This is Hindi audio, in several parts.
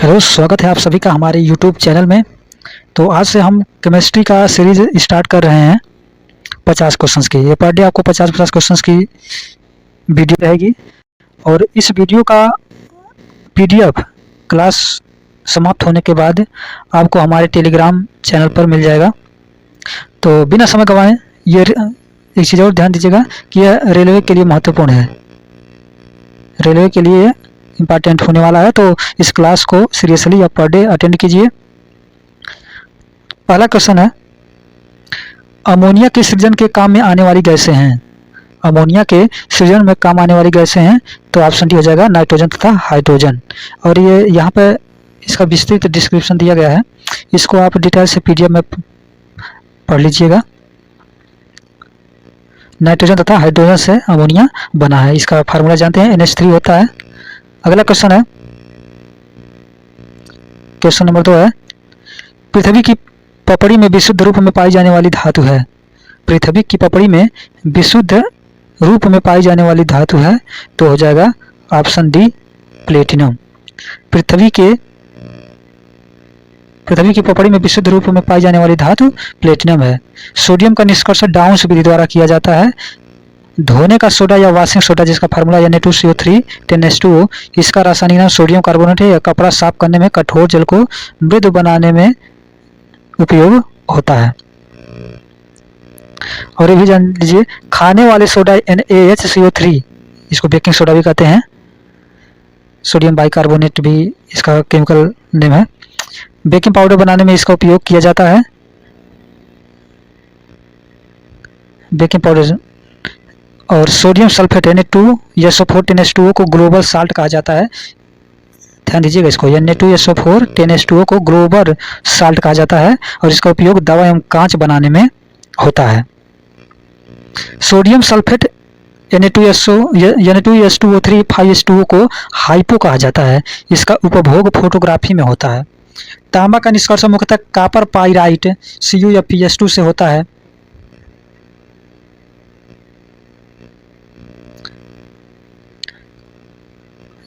हेलो, स्वागत है आप सभी का हमारे यूट्यूब चैनल में। तो आज से हम केमिस्ट्री का सीरीज स्टार्ट कर रहे हैं 50 क्वेश्चंस की। ये पर डे आपको 50-50 क्वेश्चंस की वीडियो रहेगी और इस वीडियो का पीडीएफ क्लास समाप्त होने के बाद आपको हमारे टेलीग्राम चैनल पर मिल जाएगा। तो बिना समय गंवाए ये एक चीज़ और ध्यान दीजिएगा कि यह रेलवे के लिए महत्वपूर्ण है, रेलवे के लिए इम्पॉर्टेंट होने वाला है। तो इस क्लास को सीरियसली आप पर डे अटेंड कीजिए। पहला क्वेश्चन है, अमोनिया के सृजन के काम में आने वाली गैसें हैं। अमोनिया के सृजन में काम आने वाली गैसें हैं तो ऑप्शन डी हो जाएगा नाइट्रोजन तथा हाइड्रोजन। और ये यहाँ पे इसका विस्तृत डिस्क्रिप्शन दिया गया है, इसको आप डिटेल से पीडीएफ में पढ़ लीजिएगा। नाइट्रोजन तथा हाइड्रोजन से अमोनिया बना है। इसका फार्मूला जानते हैं, NH3 होता है। अगला क्वेश्चन है, क्वेश्चन नंबर 2 है, पृथ्वी की पपड़ी में विशुद्ध रूप में पाई जाने वाली धातु है। पृथ्वी की पपड़ी में विशुद्ध रूप में पाई जाने वाली धातु है तो हो जाएगा ऑप्शन डी प्लेटिनम। पृथ्वी की पपड़ी में विशुद्ध रूप में पाई जाने वाली धातु प्लेटिनम है। सोडियम का निष्कर्षण डाउन्स विधि द्वारा किया जाता है। धोने का सोडा या वॉशिंग सोडा जिसका फार्मूला Na2CO3 10H2O, इसका रासायनिक नाम सोडियम कार्बोनेट है। यह कपड़ा साफ करने में, कठोर जल को मृदु बनाने में उपयोग होता है। और ये भी जान लीजिए, खाने वाले सोडा NaHCO3, इसको बेकिंग सोडा भी कहते हैं। सोडियम बाइकार्बोनेट भी इसका केमिकल नेम है। बेकिंग पाउडर बनाने में इसका उपयोग किया जाता है। बेकिंग पाउडर और सोडियम सल्फेट Na2SO4 10H2O को ग्लोबल साल्ट कहा जाता है। ध्यान दीजिएगा इसको, Na2SO4 10H2O को ग्लोबल साल्ट कहा जाता है और इसका उपयोग दवा एवं कांच बनाने में होता है। सोडियम सल्फेट Na2SO3 5H2O को हाइपो कहा जाता है। इसका उपभोग फोटोग्राफी में होता है। तांबा का निष्कर्षण मुख्यतः कॉपर पाइराइट Cu या PS2 से होता है।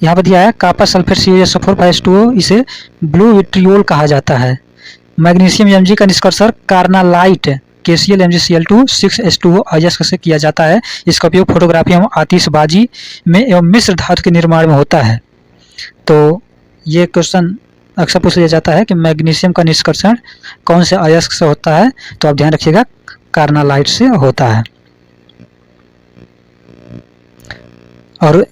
यहाँ पर दिया है कॉपर सल्फेट CuSO4 5H2O, इसे ब्लू विट्रियोल कहा जाता है। मैग्नीशियम Mg का निष्कर्षण कार्नालाइट KCl MgCl2 6H2O अयस्क से किया जाता है। इसका उपयोग फोटोग्राफी एवं आतिशबाजी में एवं मिश्र धातु के निर्माण में होता है। तो ये क्वेश्चन अक्सर पूछ लिया जाता है कि मैग्नीशियम का निष्कर्षण कौन से अयस्क से होता है, तो आप ध्यान रखिएगा कार्नालाइट से होता है। और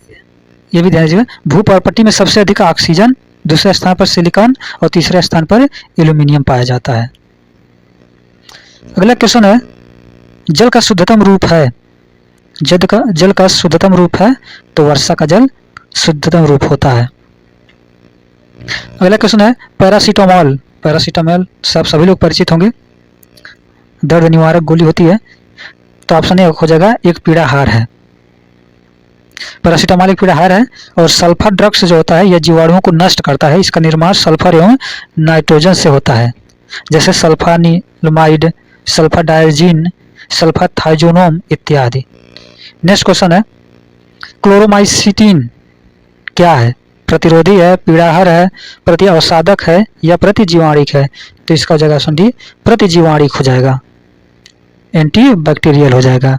ये भी ध्यान दीजिएगा, भूपर्पट्टी में सबसे अधिक ऑक्सीजन, दूसरे स्थान पर सिलिकॉन और तीसरे स्थान पर एल्यूमिनियम पाया जाता है। अगला क्वेश्चन है, जल का शुद्धतम रूप है। जल का शुद्धतम रूप है तो वर्षा का जल शुद्धतम रूप होता है। अगला क्वेश्चन है, पैरासीटामोल। पैरासीटामोल से आप सभी लोग परिचित होंगे, दर्द निवारक गोली होती है। तो ऑप्शन ए हो जाएगा एक पीड़ाहार है। पैरासीटामोल एक पीड़ाहार है। और सल्फर ड्रग्स जो होता है यह जीवाणुओं को नष्ट करता है। इसका निर्माण सल्फर एवं नाइट्रोजन से होता है, जैसे सल्फानिलमाइड, सल्फर डायजीन, सल्फर थाइजोनोम इत्यादि। नेक्स्ट क्वेश्चन है, क्लोरोमाइसिटिन क्या है? प्रतिरोधी है, पीड़ाहार है, प्रति अवसादक है या प्रतिजीवाणिक है? तो इसका हो जाएगा ऑप्शन डी प्रतिजीवाणिक हो जाएगा, एंटीबैक्टीरियल हो जाएगा।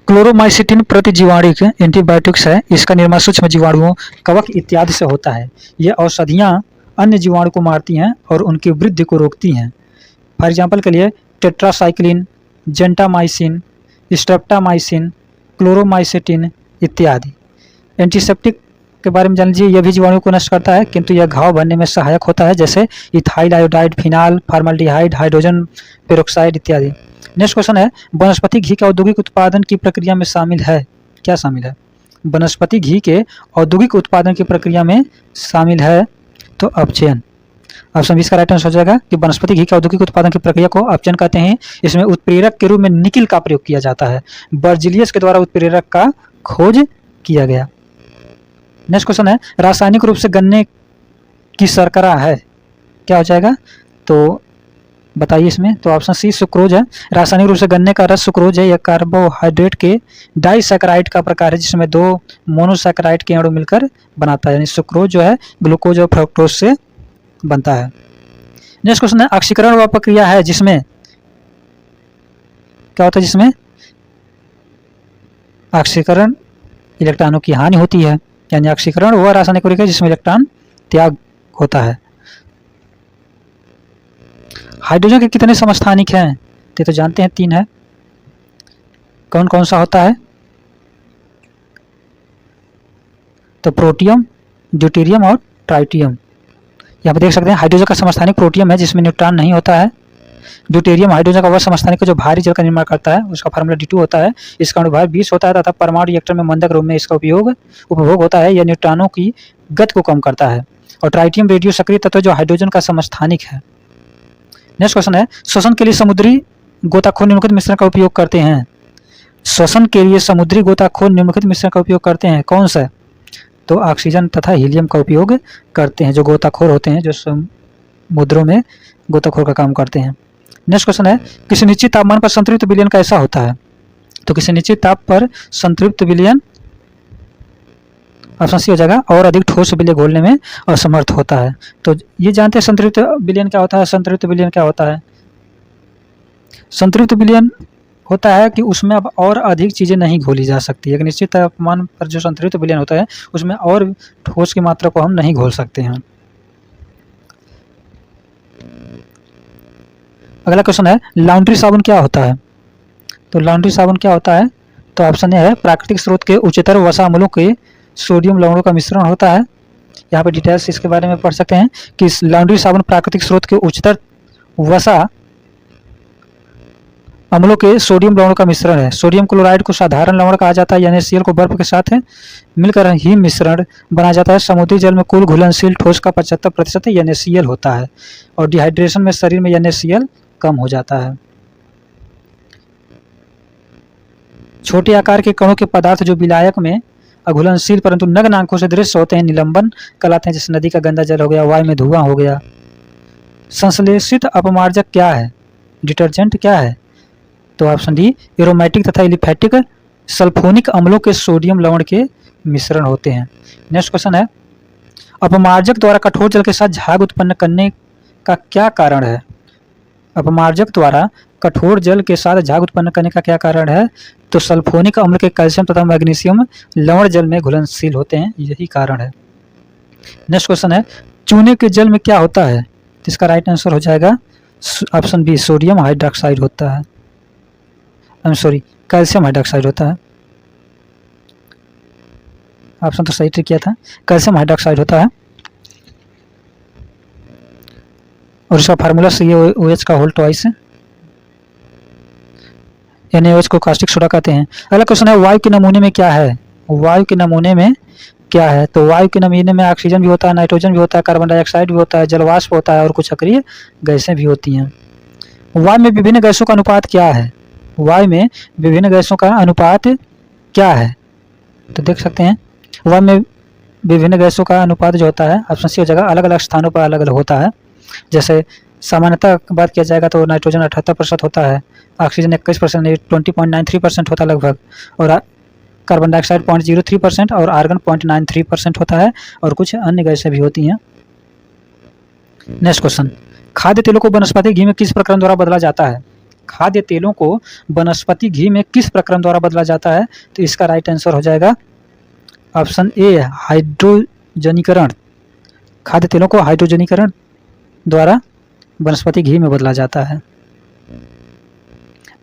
क्लोरोमाइसिटिन प्रतिजीवाणिक एंटीबायोटिक्स है। इसका निर्माण सूक्ष्म जीवाणुओं, कवक इत्यादि से होता है। ये औषधियाँ अन्य जीवाणु को मारती हैं और उनकी वृद्धि को रोकती हैं। फॉर एग्जाम्पल के लिए टेट्रासाइक्लिन, जेंटामाइसिन, स्ट्रेप्टामाइसिन, क्लोरोमाइसिटिन इत्यादि। एंटीसेप्टिक के बारे में जान लीजिए, यह भी जीवाणु को नष्ट करता है किंतु यह घाव भरने में सहायक होता है, जैसे ethyl iodide, phenol, formaldehyde, hydrogen peroxide इत्यादि। नेक्स्ट क्वेश्चन है, वनस्पति घी के औद्योगिक उत्पादन की प्रक्रिया में शामिल है। क्या शामिल है? वनस्पति घी के औद्योगिक उत्पादन की प्रक्रिया में शामिल है तो अपचयन। ऑप्शन बी इसका राइट आंसर हो जाएगा कि वनस्पति घी के औद्योगिक उत्पादन की प्रक्रिया को अपचयन कहते हैं। इसमें उत्प्रेरक के रूप में निकिल का प्रयोग किया जाता है। बर्जिलियस के द्वारा उत्प्रेरक का खोज किया गया। नेक्स्ट क्वेश्चन है, रासायनिक रूप से गन्ने की शर्करा है। क्या हो जाएगा? तो बताइए इसमें। तो ऑप्शन सी सुक्रोज है। रासायनिक रूप से गन्ने का रस सुक्रोज है। यह कार्बोहाइड्रेट के डाइसैकेराइड का प्रकार है जिसमें 2 मोनोसैकेराइड के अणु मिलकर बनाता है। यानी सुक्रोज जो है ग्लूकोज और फ्रक्टोज से बनता है। नेक्स्ट क्वेश्चन है, ऑक्सीकरण वह प्रक्रिया है जिसमें क्या होता है, जिसमें ऑक्सीकरण इलेक्ट्रॉनों की हानि होती है। यानी ऑक्सीकरण वह रासायनिक प्रक्रिया जिसमें इलेक्ट्रॉन त्याग होता है। हाइड्रोजन के कितने समस्थानिक हैं? ये तो जानते हैं 3 है। कौन कौन सा होता है? तो प्रोटियम, ड्यूटेरियम और ट्राइटियम। यहाँ पर देख सकते हैं हाइड्रोजन का समस्थानिक प्रोटियम है जिसमें न्यूट्रॉन नहीं होता है। ड्यूटेरियम हाइड्रोजन का वह समस्थानिक है जो भारी जल का निर्माण करता है, उसका फार्मूला D2 होता है। इसका अणुभार 20 होता है तथा परमाणु रिएक्टर में मंदक रूप में इसका उपभोग होता है। यह न्यूट्रॉनों की गति को कम करता है। और ट्राइटियम रेडियो सक्रिय तत्व जो हाइड्रोजन का समस्थानिक है। नेक्स्ट क्वेश्चन है, श्वसन के लिए समुद्री गोताखोर निम्नलिखित मिश्रण का उपयोग करते हैं। श्वसन के लिए समुद्री गोताखोर निम्नलिखित मिश्रण का उपयोग करते हैं। कौन सा? तो ऑक्सीजन तथा हीलियम का उपयोग करते हैं, जो गोताखोर होते हैं, जो समुद्रों में गोताखोर का काम करते हैं। नेक्स्ट क्वेश्चन है, किसी निश्चित तापमान पर संतृप्त विलयन कैसा होता है? तो किसी निश्चित ताप पर संतृप्त विलयन ऑप्शन सी हो जाएगा, और अधिक ठोस विलय घोलने में असमर्थ होता है। तो ये जानते हैं संतृप्त विलयन क्या होता है। संतृप्त विलयन क्या होता है? संतृप्त विलयन होता है कि उसमें अब और अधिक चीज़ें नहीं घोली जा सकती। एक निश्चित तापमान पर जो संतृप्त विलयन होता है उसमें और ठोस की मात्रा को हम नहीं घोल सकते हैं। अगला क्वेश्चन है, लॉन्ड्री साबुन क्या होता है? तो लॉन्ड्री साबुन क्या होता है? तो ऑप्शन ए है, प्राकृतिक स्रोत के उच्चतर वसा अम्लों के सोडियम लवणों का मिश्रण होता है। यहाँ पे डिटेल्स इसके बारे में पढ़ सकते हैं कि लॉन्ड्री साबुन प्राकृतिक स्रोत के उच्चतर वसा अम्लों के सोडियम लवणों का मिश्रण है। सोडियम क्लोराइड को साधारण लवण कहा जाता है। NaCl को बर्फ के साथ मिलकर ही मिश्रण बनाया जाता है। समुद्री जल में कुल घुलनशील ठोस का 75% NaCl होता है और डिहाइड्रेशन में शरीर में NaCl कम हो जाता है। छोटे आकार के कणों के पदार्थ जो विलायक में अघुलनशील परंतु नग्न आंखों से दृश्य होते हैं निलंबन कहलाते हैं, जैसे नदी का गंदा जल हो गया, वायु में धुआं हो गया। संश्लेषित अपमार्जक क्या है? डिटर्जेंट क्या है? तो ऑप्शन डी, एरोमेटिक तथा एलिफैटिक सल्फोनिक अम्लों के सोडियम लवण के मिश्रण होते हैं। नेक्स्ट क्वेश्चन है, अपमार्जक द्वारा कठोर जल के साथ झाग उत्पन्न करने का क्या कारण है? अपमार्जक द्वारा कठोर जल के साथ झाग उत्पन्न करने का क्या कारण है? तो सल्फोनिक अम्ल के कैल्शियम तथा मैग्नीशियम लवण जल में घुलनशील होते हैं, यही कारण है। नेक्स्ट क्वेश्चन है, चूने के जल में क्या होता है? इसका राइट आंसर हो जाएगा ऑप्शन बी, सोडियम हाइड्रोक्साइड होता है। कैल्शियम हाइड्रोक्साइड होता है। ऑप्शन तो सही ट्रिक किया था, कैल्शियम हाइड्रोक्साइड होता है। और इसका फार्मूला CaOH का होल ट्वाइस है। NaOH को कास्टिक सोडा कहते हैं। अगला क्वेश्चन है, वायु के नमूने में क्या है? वायु के नमूने में क्या है? तो वायु के नमूने में ऑक्सीजन भी होता है, नाइट्रोजन भी होता है, कार्बन डाइऑक्साइड भी होता है, जलवाष्प होता है और कुछ सक्रिय गैसें भी होती हैं। वायु में विभिन्न गैसों का अनुपात क्या है? वायु में विभिन्न गैसों का अनुपात क्या है? तो देख सकते हैं वायु में विभिन्न गैसों का अनुपात जो होता है, ऑप्शन सी हो जाएगा, अलग अलग स्थानों पर अलग अलग होता है। जैसे सामान्यतः बात किया जाएगा तो नाइट्रोजन 78% होता है, ऑक्सीजन 21%, 20.93% होता है लगभग, और कार्बन डाइऑक्साइड 0.03% और आर्गन 0.93% होता है, और कुछ अन्य गैसें भी होती हैं। नेक्स्ट क्वेश्चन, खाद्य तेलों को वनस्पति घी में किस प्रक्रम द्वारा बदला जाता है? खाद्य तेलों को वनस्पति घी में किस प्रक्रम द्वारा बदला जाता है? तो इसका राइट आंसर हो जाएगा ऑप्शन ए, हाइड्रोजनीकरण। खाद्य तेलों को हाइड्रोजनीकरण द्वारा वनस्पति घी में बदला जाता है।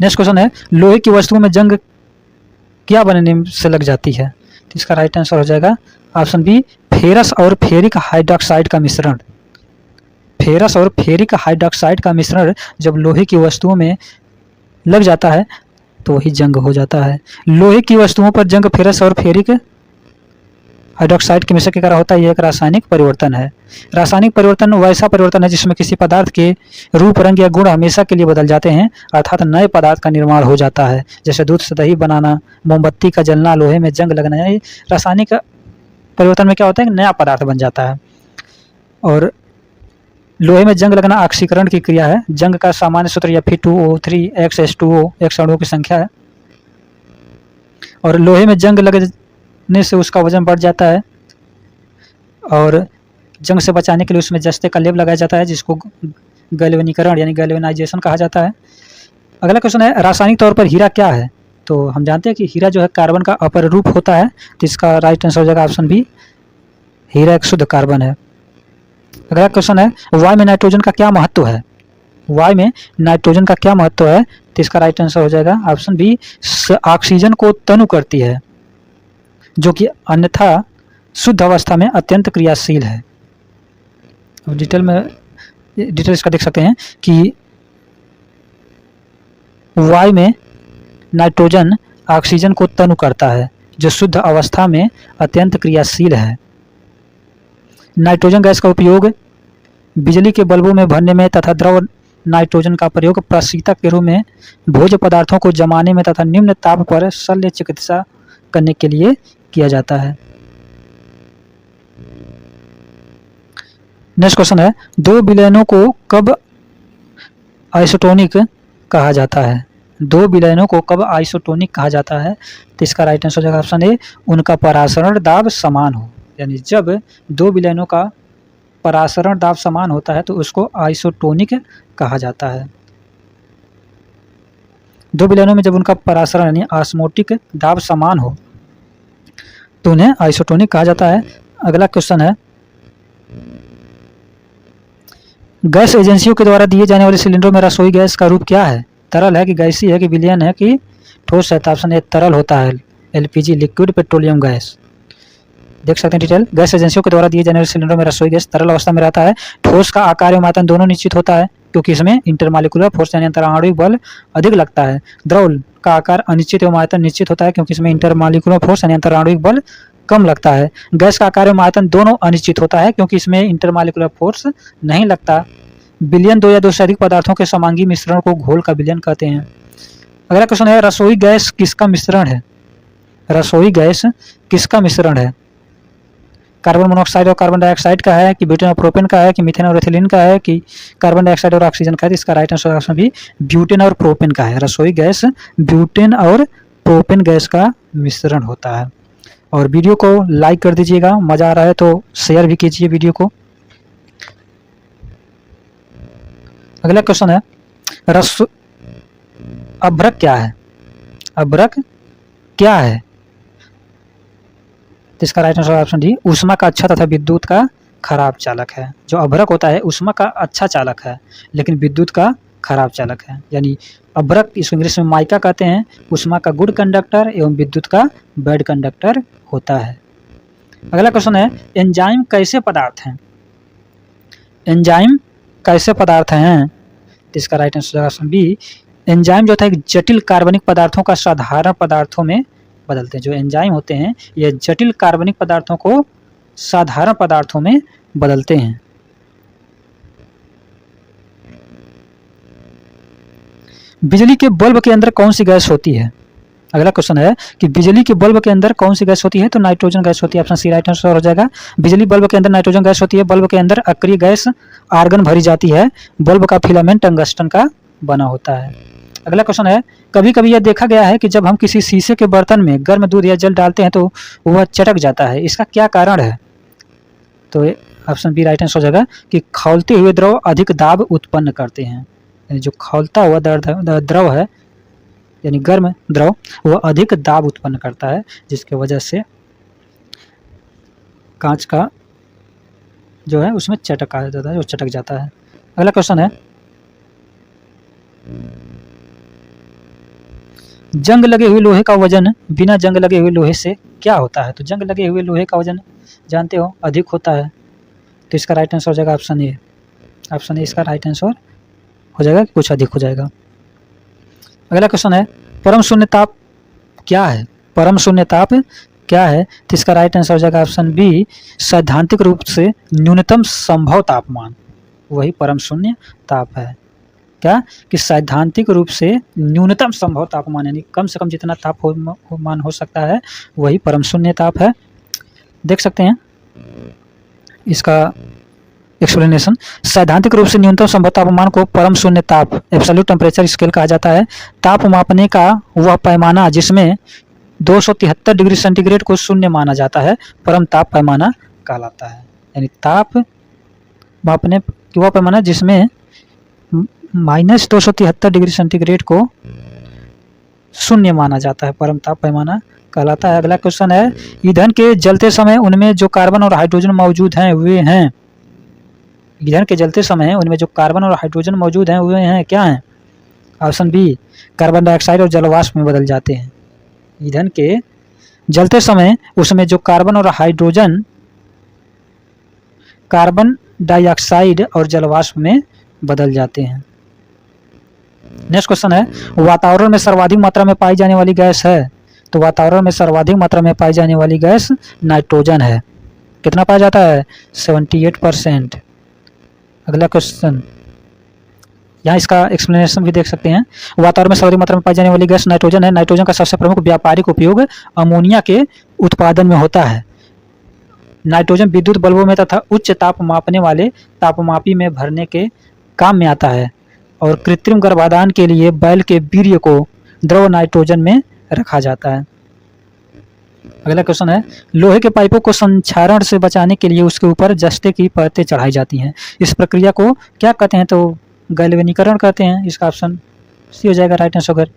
नेक्स्ट क्वेश्चन है, लोहे की वस्तुओं में जंग क्या बनने से लग जाती है? तो इसका राइट आंसर हो जाएगा ऑप्शन बी, फेरस और फेरिक हाइड्रोक्साइड का मिश्रण। फेरस और फेरिक हाइड्रोक्साइड का मिश्रण जब लोहे की वस्तुओं में लग जाता है तो वही जंग हो जाता है। लोहे की वस्तुओं पर जंग फेरस और फेरिक हाइड्रोक्साइड के मिश्रण के कारण होता है। यह एक रासायनिक परिवर्तन है। रासायनिक परिवर्तन वैसा परिवर्तन है जिसमें किसी पदार्थ के रूप, रंग या गुण हमेशा के लिए बदल जाते हैं, अर्थात नए पदार्थ का निर्माण हो जाता है। जैसे दूध से दही बनाना, मोमबत्ती का जलना, लोहे में जंग लगना। ये रासायनिक परिवर्तन में क्या होता है, नया पदार्थ बन जाता है। और लोहे में जंग लगना ऑक्सीकरण की क्रिया है। जंग का सामान्य सूत्र Fe2O3 X अणुओं की संख्या है। और लोहे में जंग लगने से उसका वजन बढ़ जाता है और जंग से बचाने के लिए उसमें जस्ते का लेप लगाया जाता है, जिसको गैल्वेनीकरण यानी गैल्वेनाइजेशन कहा जाता है। अगला क्वेश्चन है, रासायनिक तौर पर हीरा क्या है? तो हम जानते हैं कि हीरा जो है कार्बन का अपर रूप होता है, तो इसका राइट आंसर हो जाएगा ऑप्शन बी, हीरा एक शुद्ध कार्बन है। अगला क्वेश्चन है, वायु में नाइट्रोजन का क्या महत्व है? वायु में नाइट्रोजन का क्या महत्व है? तो इसका राइट आंसर हो जाएगा ऑप्शन बी, ऑक्सीजन को तनु करती है, जो कि अन्यथा शुद्ध अवस्था में अत्यंत क्रियाशील है। डिटेल इसका देख सकते हैं कि वायु में नाइट्रोजन ऑक्सीजन को तनु करता है, जो शुद्ध अवस्था में अत्यंत क्रियाशील है। नाइट्रोजन गैस का उपयोग बिजली के बल्बों में भरने में तथा द्रव नाइट्रोजन का प्रयोग प्रशीतक के रूप में भोज्य पदार्थों को जमाने में तथा निम्न ताप पर शल्य चिकित्सा करने के लिए किया जाता है। नेक्स्ट क्वेश्चन है, दो विलयनों को कब आइसोटोनिक कहा जाता है? दो विलयनों को कब आइसोटोनिक कहा जाता है? तो इसका राइट आंसर हो जाएगा ऑप्शन ए, उनका परासरण दाब समान हो। यानी जब दो विलयनों का परासरण दाब समान होता है तो उसको आइसोटोनिक कहा जाता है। दो विलयनों में जब उनका परासरण यानी ऑस्मोटिक दाब समान हो तो उन्हें आइसोटोनिक कहा जाता है। अगला क्वेश्चन है, गैस एजेंसियों के द्वारा दिए जाने वाले सिलेंडरों में रसोई गैस का रूप क्या है? तरल है कि गैसीय है कि विलयन है कि ठोस है? तो ऑप्शन ए तरल होता है, एलपीजी लिक्विड पेट्रोलियम गैस। देख सकते हैं डिटेल, गैस एजेंसियों के द्वारा दिए जाने वाले सिलेंडरों में रसोई गैस तरल अवस्था में रहता है। ठोस का आकार एवं आयतन दोनों निश्चित होता है क्योंकि इसमें इंटरमॉलिक्यूलर फोर्स यानी अंतराणुविक बल अधिक लगता है। द्रव का आकार अनिश्चित एवं आयतन निश्चित होता है क्योंकि इसमें इंटरमॉलिक्यूलर फोर्स यानी अंतराणुविक बल कम लगता है। गैस का आकार एवं आयतन दोनों अनिश्चित होता है क्योंकि इसमें इंटरमॉलिक्यूलर फोर्स नहीं लगता। विलयन दो या दो से अधिक पदार्थों के समांगी मिश्रण को घोल का विलयन कहते हैं। अगला क्वेश्चन है, रसोई गैस किसका मिश्रण है? रसोई गैस किसका मिश्रण है? कार्बन मोनोऑक्साइड और कार्बन डाइऑक्साइड का है कि ब्यूटेन और प्रोपेन का है कि मीथेन और एथिलीन का है कि कार्बन डाइऑक्साइड और ऑक्सीजन का है? इसका right answer option B, butane और प्रोपेन का है। रसोई गैस ब्यूटेन और प्रोपेन गैस का मिश्रण होता है। और वीडियो को लाइक कर दीजिएगा, मजा आ रहा है तो शेयर भी कीजिए वीडियो को। अगला क्वेश्चन है, अभ्रक क्या है? अभ्रक क्या है? तो इसका राइट आंसर ऑप्शन डी, ऊष्मा का अच्छा तथा विद्युत का खराब चालक है। जो अभ्रक होता है ऊष्मा का अच्छा चालक है लेकिन विद्युत का खराब चालक है। यानी अभ्रक इसको इंग्लिश में माइका कहते हैं, ऊष्मा का गुड कंडक्टर एवं विद्युत का बैड कंडक्टर होता है। अगला क्वेश्चन है, एंजाइम कैसे पदार्थ हैं? एंजाइम कैसे पदार्थ हैं? तो इसका right answer option B, enzyme जो था एक जटिल कार्बनिक पदार्थों का साधारण पदार्थों में बदलते हैं। जो एंजाइम होते हैं ये जटिल कार्बनिक पदार्थों को साधारण पदार्थों में बदलते हैं। बिजली के बल्ब के अंदर कौन सी गैस होती है? अगला क्वेश्चन है कि बिजली के बल्ब के अंदर कौन सी गैस होती है? तो नाइट्रोजन गैस होती है। ऑप्शन सी राइट आंसर हो जाएगा। बिजली बल्ब के अंदर नाइट्रोजन गैस होती है। बल्ब के अंदर अक्रिय गैस आर्गन भरी जाती है। बल्ब का फिलामेंट टंगस्टन का बना होता है। अगला क्वेश्चन है, कभी कभी यह देखा गया है कि जब हम किसी शीशे के बर्तन में गर्म दूध या जल डालते हैं तो वह चटक जाता है, इसका क्या कारण है? तो ऑप्शन बी राइट आंसर हो जाएगा कि खौलते हुए द्रव अधिक दाब उत्पन्न करते हैं। यानी जो खौलता हुआ द्रव है यानी गर्म द्रव वह अधिक दाब उत्पन्न करता है, जिसके वजह से कांच का जो है उसमें चटक आ जाता है, जो चटक जाता है। अगला क्वेश्चन है, जंग लगे हुए लोहे का वजन बिना जंग लगे हुए लोहे से क्या होता है? तो जंग लगे हुए लोहे का वजन जानते हो अधिक होता है, तो इसका राइट आंसर हो जाएगा ऑप्शन ए। ऑप्शन ए इसका राइट आंसर हो जाएगा, कुछ अधिक हो जाएगा। अगला क्वेश्चन है, परम शून्य ताप क्या है? परम शून्य ताप क्या है? तो इसका राइट आंसर हो जाएगा ऑप्शन बी, सैद्धांतिक रूप से न्यूनतम संभव तापमान, वही परम शून्य ताप है। क्या कि सैद्धांतिक रूप से न्यूनतम संभव तापमान यानी कम से कम जितना तापमान हो सकता है वही परम शून्य ताप है। देख सकते हैं इसका एक्सप्लेनेशन। सैद्धांतिक रूप से न्यूनतम संभव तापमान को परम शून्य ताप एब्सोल्यूट टेम्परेचर स्केल कहा जाता है। ताप मापने का वह पैमाना जिसमें 273 डिग्री सेंटीग्रेड को शून्य माना जाता है परम ताप पैमाना कहलाता है। यानी ताप मापने की वह पैमाना जिसमें -273 डिग्री सेंटीग्रेड को शून्य माना जाता है परम ताप पैमाना कहलाता है। अगला क्वेश्चन है, ईंधन के जलते समय उनमें जो कार्बन और हाइड्रोजन मौजूद हैं वे हैं। ईंधन के जलते समय उनमें जो कार्बन और हाइड्रोजन मौजूद हैं वे हैं क्या हैं? ऑप्शन बी, कार्बन डाइऑक्साइड और जलवाष्प में बदल जाते हैं। ईंधन के जलते समय उसमें जो कार्बन और हाइड्रोजन कार्बन डाइऑक्साइड और जलवाष्प में बदल जाते हैं। नेक्स्ट क्वेश्चन है, वातावरण में सर्वाधिक मात्रा में पाई जाने वाली गैस है। तो वातावरण में सर्वाधिक मात्रा में पाई जाने वाली गैस नाइट्रोजन है। कितना पाया जाता है? 78%। अगला क्वेश्चन, यहाँ इसका एक्सप्लेनेशन भी देख सकते हैं। वातावरण में सर्वाधिक मात्रा में पाई जाने वाली गैस नाइट्रोजन है। नाइट्रोजन का सबसे प्रमुख व्यापारिक उपयोग अमोनिया के उत्पादन में होता है। नाइट्रोजन विद्युत बल्बों में तथा उच्च ताप मापने वाले तापमापी में भरने के काम में आता है और कृत्रिम गर्भाधान के लिए बैल के वीर्य को द्रव नाइट्रोजन में रखा जाता है। अगला क्वेश्चन है, लोहे के पाइपों को संक्षारण से बचाने के लिए उसके ऊपर जस्ते की परतें चढ़ाई जाती हैं। इस प्रक्रिया को क्या कहते हैं? तो गैल्वेनीकरण कहते हैं। इसका ऑप्शन सी हो जाएगा राइट आंसर।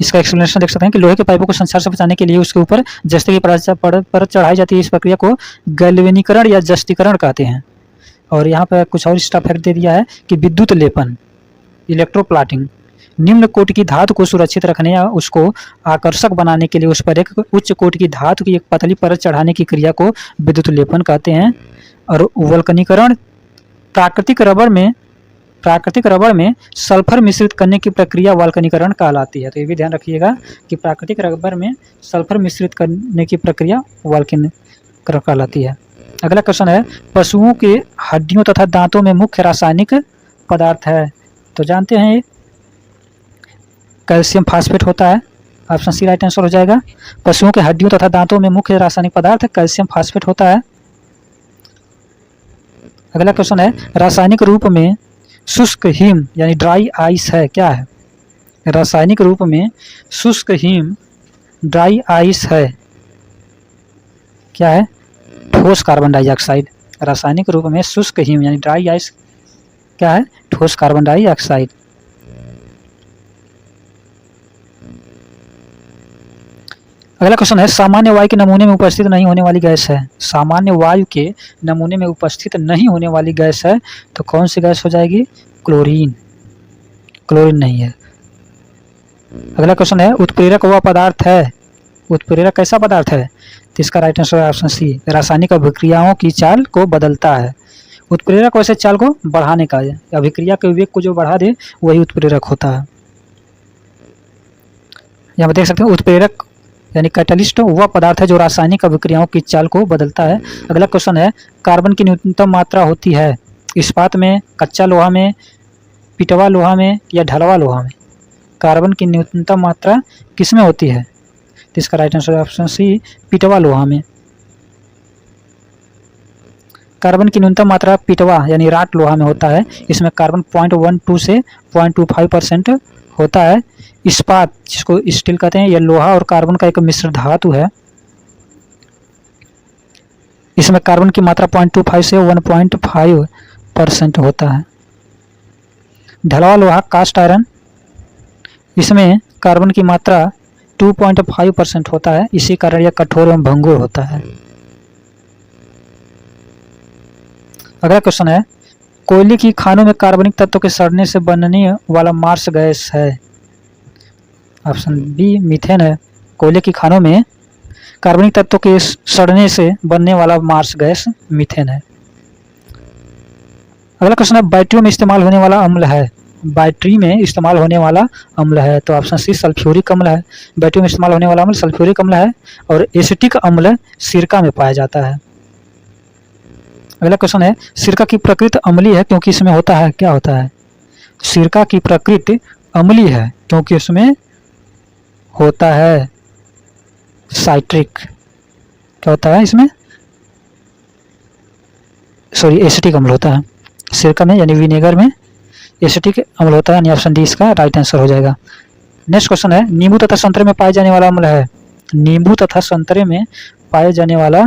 इसका एक्सप्लेनेशन देख सकते हैं कि लोहे के पाइपों को संक्षारण से बचाने के लिए उसके ऊपर जस्ते की परत चढ़ाई जाती है। इस प्रक्रिया को गैल्वेनीकरण या जस्तीकरण कहते हैं। और यहाँ पर कुछ और एक्स्ट्रा फैक्ट दे दिया है कि विद्युत लेपन इलेक्ट्रोप्लाटिंग निम्न कोटि की धातु को सुरक्षित रखने या उसको आकर्षक बनाने के लिए उस पर एक उच्च कोटि की धातु की एक पतली परत चढ़ाने की क्रिया को विद्युत लेपन कहते हैं। और वल्कनीकरण प्राकृतिक रबर में सल्फर मिश्रित करने की प्रक्रिया वल्कनीकरण कहलाती है। तो ये भी ध्यान रखिएगा कि प्राकृतिक रबर में सल्फर मिश्रित करने की प्रक्रिया वल्कनीकरण कहलाती है। अगला क्वेश्चन है, पशुओं के हड्डियों तथा दांतों में मुख्य रासायनिक पदार्थ है। तो जानते हैं कैल्शियम फास्फेट होता है। ऑप्शन सी राइट आंसर हो जाएगा। पशुओं के हड्डियों तथा दांतों में मुख्य रासायनिक पदार्थ कैल्शियम फास्फेट होता है। अगला क्वेश्चन है, रासायनिक रूप में शुष्क हिम यानी ड्राई आइस है क्या है? रासायनिक रूप में शुष्क हिम ड्राई आइस है क्या है? ठोस कार्बन डाइऑक्साइड। रासायनिक रूप में शुष्क हिम यानी ड्राई आइस क्या है? ठोस कार्बन डाइऑक्साइड। अगला क्वेश्चन है, सामान्य वायु के नमूने में उपस्थित नहीं होने वाली गैस है। सामान्य वायु के नमूने में उपस्थित नहीं होने वाली गैस है तो कौन सी गैस हो जाएगी? क्लोरीन। क्लोरीन नहीं है। अगला क्वेश्चन है, उत्प्रेरक वह पदार्थ है। उत्प्रेरक कैसा पदार्थ है? तो इसका राइट आंसर है ऑप्शन सी, रासायनिक अभिक्रियाओं की चाल को बदलता है। उत्प्रेरक वैसे चाल को बढ़ाने का है, अभिक्रिया के वेग को जो बढ़ा दे वही उत्प्रेरक होता है। यहाँ पर देख सकते हैं उत्प्रेरक यानी कैटलिस्ट वह पदार्थ है जो रासायनिक अभिक्रियाओं की चाल को बदलता है। अगला क्वेश्चन है, कार्बन की न्यूनतम मात्रा होती है इस्पात में, कच्चा लोहा में, पिटवा लोहा में या ढलवा लोहा में? कार्बन की न्यूनतम मात्रा किस में होती है? तो इसका राइट आंसर ऑप्शन सी, पिटवा लोहा में। कार्बन की न्यूनतम मात्रा पिटवा यानी राट लोहा में होता है। इसमें कार्बन 0.12 से 0.25% होता है। इस्पात जिसको स्टील कहते हैं, यह लोहा और कार्बन का एक मिश्र धातु है। इसमें कार्बन की मात्रा 0.25 से 1.5% होता है। ढलवा लोहा कास्ट आयरन, इसमें कार्बन की मात्रा 2.5% होता है। इसी कारण यह कठोर एवं भंगुर होता है। अगला क्वेश्चन है, कोयले की खानों में कार्बनिक तत्वों के सड़ने से बनने वाला मार्स गैस है। ऑप्शन बी, मीथेन है। कोयले की खानों में कार्बनिक तत्वों के सड़ने से बनने वाला मार्स गैस मीथेन है। अगला क्वेश्चन है, बैटरियों में इस्तेमाल होने वाला अम्ल है। बैटरी में इस्तेमाल होने वाला अम्ल है तो ऑप्शन सी, सल्फ्यूरिक अम्ल है। बैटरी में इस्तेमाल होने वाला अम्ल सल्फ्यूरिक अम्ल है और एसिटिक अम्ल सिरका में पाया जाता है। अगला क्वेश्चन है, सिरका की प्रकृति अम्लीय है क्योंकि इसमें होता है क्या होता है? सिरका की प्रकृति अम्लीय है क्योंकि उसमें होता है साइट्रिक। क्या होता है इसमें? एसिटिक अम्ल होता है। सिरका में यानी विनेगर में एसिटिक अम्ल होता है, यानी ऑप्शन डी इसका राइट आंसर हो जाएगा। नेक्स्ट क्वेश्चन है, नींबू तथा संतरे में पाए जाने वाला अम्ल है। नींबू तथा संतरे में पाए जाने वाला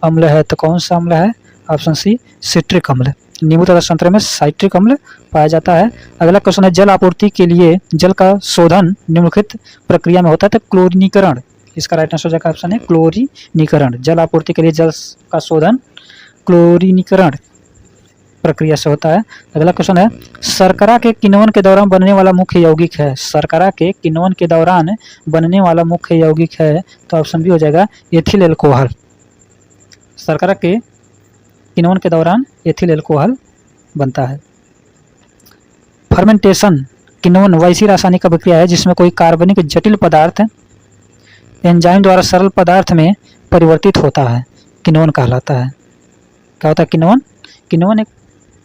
अम्ल है तो कौन सा अम्ल है? ऑप्शन सी सिट्रिक अम्ल। नींबू तथा संतरे में साइट्रिक अम्ल पाया जाता है। अगला क्वेश्चन है, जल आपूर्ति के लिए जल का शोधन निम्नलिखित प्रक्रिया में होता है तो क्लोरीनीकरण। इसका राइट आंसर हो जाएगा ऑप्शन है क्लोरीनीकरण। जल आपूर्ति के लिए जल का शोधन क्लोरीनीकरण प्रक्रिया से होता है। अगला क्वेश्चन है, शर्करा के किण्वन के दौरान बनने वाला मुख्य यौगिक है। शर्करा के किण्वन के दौरान बनने वाला मुख्य यौगिक है तो ऑप्शन बी हो जाएगा एथिल एल्कोहल। शर्करा के किण्वन के दौरान एथिल एल्कोहल बनता है। फर्मेंटेशन किण्वन वैसी रासायनिक अभिक्रिया है जिसमें कोई कार्बनिक जटिल पदार्थ एंजाइम द्वारा सरल पदार्थ में परिवर्तित होता है, किण्वन कहलाता है। क्या होता है किण्वन? किण्वन एक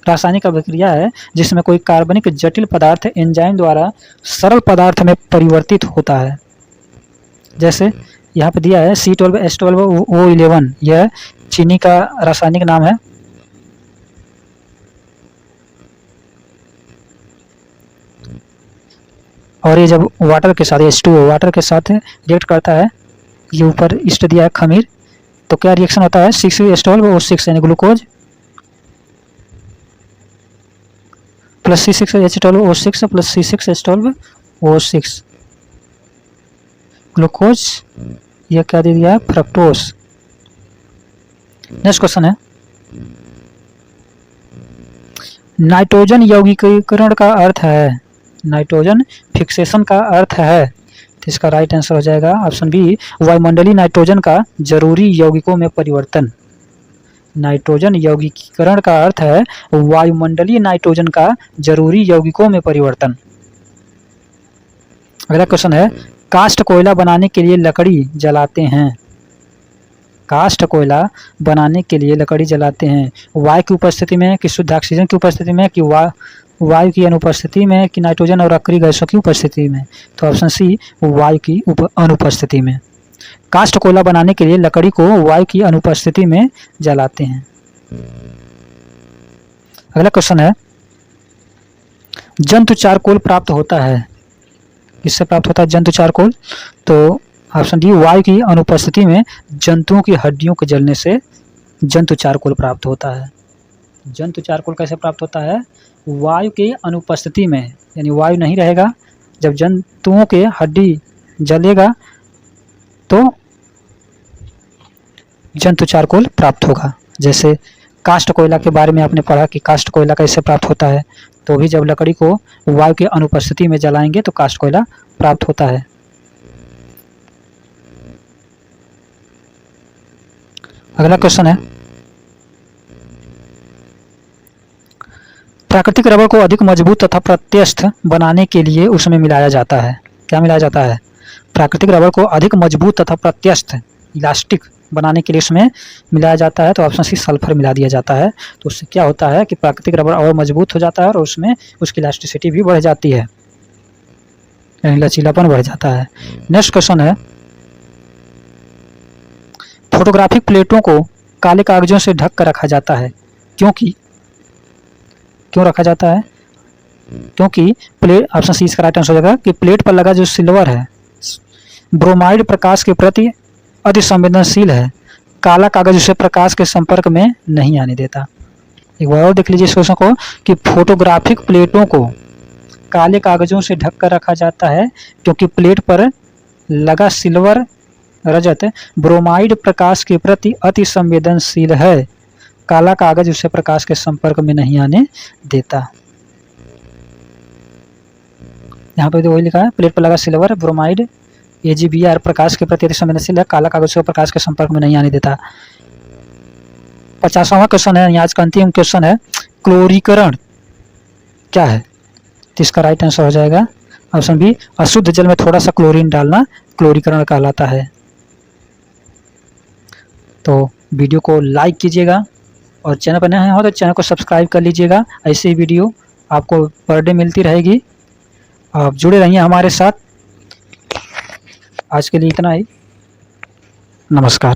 रासायनिक अभिक्रिया है जिसमें कोई कार्बनिक जटिल पदार्थ एंजाइम द्वारा सरल पदार्थ में परिवर्तित होता है। जैसे यहाँ पे दिया है C12H12O11, यह चीनी का रासायनिक नाम है। और ये जब वाटर के साथ H2O वाटर के साथ रिएक्ट करता है, ये ऊपर इस्ट दिया है खमीर, तो क्या रिएक्शन होता है 6H12O6 यानी glucose plus C6H12O6 plus C6H12O6 glucose, यह क्या दे दिया है फ्रक्टोस। नेक्स्ट क्वेश्चन है, नाइट्रोजन यौगिकीकरण का अर्थ है। नाइट्रोजन फिक्सेशन का अर्थ है तो इसका राइट आंसर हो जाएगा ऑप्शन बी वायुमंडलीय नाइट्रोजन का जरूरी यौगिकों में परिवर्तन। नाइट्रोजन यौगिकीकरण का अर्थ है वायुमंडलीय नाइट्रोजन का जरूरी यौगिकों में परिवर्तन। अगला क्वेश्चन है, काष्ठ कोयला बनाने के लिए लकड़ी जलाते हैं। काष्ठ कोयला बनाने के लिए लकड़ी जलाते हैं वायु की उपस्थिति में कि शुद्ध ऑक्सीजन की उपस्थिति में कि वायु की अनुपस्थिति में कि नाइट्रोजन और अक्रिय गैसों की उपस्थिति में, तो ऑप्शन सी वायु की अनुपस्थिति में। काष्ठ कोयला बनाने के लिए लकड़ी को वायु की अनुपस्थिति में जलाते हैं। अगला क्वेश्चन है, जंतु चारकोल प्राप्त होता है। किससे प्राप्त होता है जंतु चारकोल? तो ऑप्शन डी वायु की अनुपस्थिति में जंतुओं की हड्डियों के जलने से जंतु चारकोल प्राप्त होता है। जंतु चारकोल कैसे प्राप्त होता है? वायु के अनुपस्थिति में, यानी वायु नहीं रहेगा, जब जंतुओं के हड्डी जलेगा तो जंतु चारकोल प्राप्त होगा। जैसे काष्ठ कोयला के बारे में आपने पढ़ा कि काष्ठ कोयला कैसे प्राप्त होता है, तो भी जब लकड़ी को वायु के अनुपस्थिति में जलाएंगे तो काष्ठ कोयला प्राप्त होता है। अगला क्वेश्चन है, प्राकृतिक रबर को अधिक मजबूत तथा प्रत्यस्थ बनाने के लिए उसमें मिलाया जाता है। क्या मिलाया जाता है? प्राकृतिक रबर को अधिक मजबूत तथा प्रत्यस्थ इलास्टिक बनाने के लिए उसमें मिलाया जाता है तो ऑप्शन सी सल्फर मिला दिया जाता है। तो उससे क्या होता है कि प्राकृतिक रबर और मजबूत हो जाता है और उसमें उसकी इलास्टिसिटी भी बढ़ जाती है, यानी लचीलापन बढ़ जाता है। नेक्स्ट क्वेश्चन है, फोटोग्राफिक प्लेटों को काले कागजों से ढक कर रखा जाता है क्यों रखा जाता है? क्योंकि प्लेट, ऑप्शन सी इसका राइट आंसर हो जाएगा कि प्लेट पर लगा जो सिल्वर है ब्रोमाइड प्रकाश के प्रति अति संवेदनशील है, काला कागज उसे प्रकाश के संपर्क में नहीं आने देता। एक बार और देख लीजिए इस क्वेश्चन को कि फोटोग्राफिक प्लेटों को काले कागजों से ढक कर रखा जाता है क्योंकि प्लेट पर लगा सिल्वर रजत ब्रोमाइड प्रकाश के प्रति अति संवेदनशील है, काला कागज उसे प्रकाश के संपर्क में नहीं आने देता। यहाँ पे तो वही लिखा है, प्लेट पर लगा सिल्वर ब्रोमाइड AgBr प्रकाश के प्रति अति संवेदनशील है, काला कागज उसे प्रकाश के संपर्क में नहीं आने देता। 50वां क्वेश्चन है, आज का अंतिम क्वेश्चन है, क्लोरीकरण क्या है? तो इसका राइट आंसर हो जाएगा ऑप्शन बी अशुद्ध जल में थोड़ा सा क्लोरीन डालना क्लोरीकरण कहलाता है। तो वीडियो को लाइक कीजिएगा और चैनल पर नए हो तो चैनल को सब्सक्राइब कर लीजिएगा। ऐसी वीडियो आपको पर डे मिलती रहेगी, आप जुड़े रहिए हमारे साथ। आज के लिए इतना ही, नमस्कार।